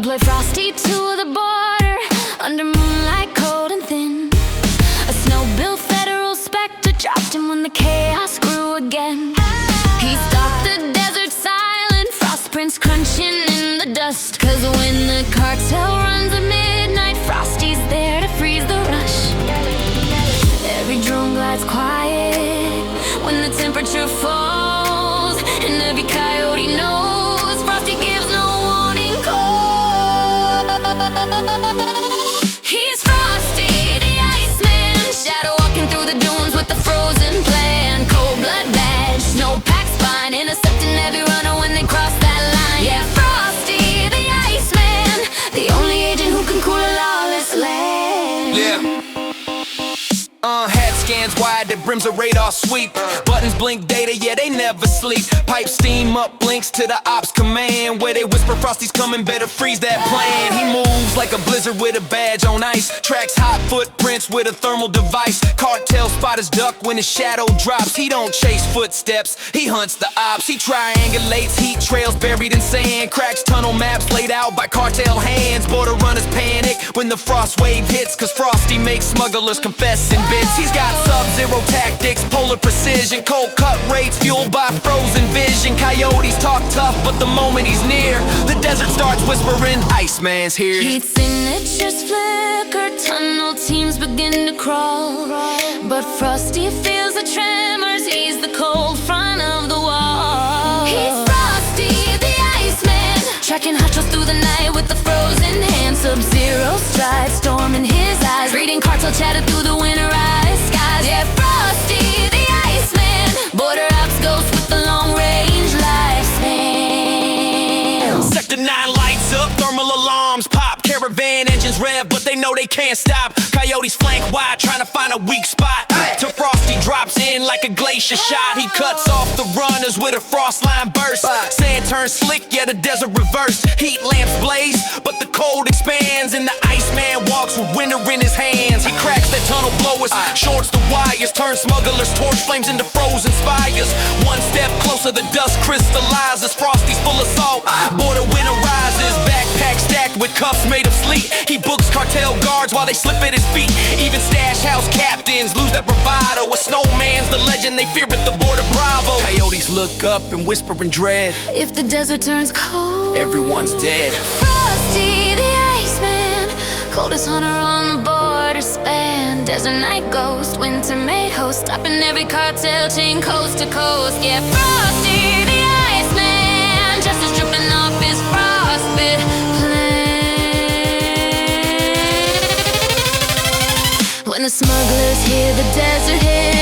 play Frosty to the border, under moonlight cold and thin. A snow-built federal specter dropped him when the chaos grew again. He stalked the desert silent, frost prints crunching in the dust. Cause when the cartel runs at midnight, Frosty's there to freeze the rush. Every drone glides quiet when the temperature falls, and every coyote knows Frosty gives no warning call. He's Frosty the Ice Man, shadow walking through the dunes with the frozen plan. Cold blood badge, snowpack spine, intercepting every runner when they cross that line. Yeah, Frosty the Ice Man, the only agent who can cool a lawless land. Yeah. Hat scans wide, that brims a radar sweep. Buttons blink data, yeah, they never sleep. Pipe steam up, blinks to the ops command, where they whisper Frosty's coming, better freeze that plan. He moves like a blizzard with a badge on ice, tracks hot footprints with a thermal device. Cartel spotters duck when his shadow drops. He don't chase footsteps, he hunts the ops. He triangulates heat trails buried in sand, cracks tunnel maps laid out by cartel hands. Border runners panic when the frost wave hits, cause Frosty makes smugglers confess in bits. He's got sub-zero tactics, polar precision, cold cut rates fueled by frozen vision. Coyotes talk tough, but the moment he's near, the desert starts whispering, Iceman's here. Heat signatures flicker, tunnel teams begin to crawl, but Frosty feels the tremors, he's the cold front of the wall. He's Frosty the Iceman, tracking hot shots through the night with the frozen hands. Sub-zero stride, storm in his eyes, reading cartel chatter through the winterized skies. Yeah, Frosty the Iceman, border ops ghost with the long-range lifespan. Sector 9 lights up, thermal alarms pop, caravan engines rev, but they know they can't stop. Coyotes flank wide, trying to find a weak spot. Till Frosty drops in like a glacier shot. He cuts off the runners with a frost line burst. Sand turns slick, yeah, the desert reversed. Heat lamps blaze, but the cold expands, and the Iceman walks with winter in his hands. He cracks that tunnel blowers, shorts the wires, turns smugglers' torch flames into frozen spires. One step closer, the dust crystallizes. Frosty's full of salt, border winter rises. Backpack stacked with cuffs made of sleet. He books cartel guards while they slip at his feet. Even stash house captains lose their bravado. A snowman's the legend they fear at the border Bravo. Coyotes look up and whisper in dread, if the desert turns cold, everyone's dead. Frosty the Iceman, coldest hunter on the border span. Desert night ghost, winter made host, stopping every cartel chain coast to coast. Yeah, Frosty the Iceman, justice dripping off his frostbit plan. When the smugglers hear the desert hit,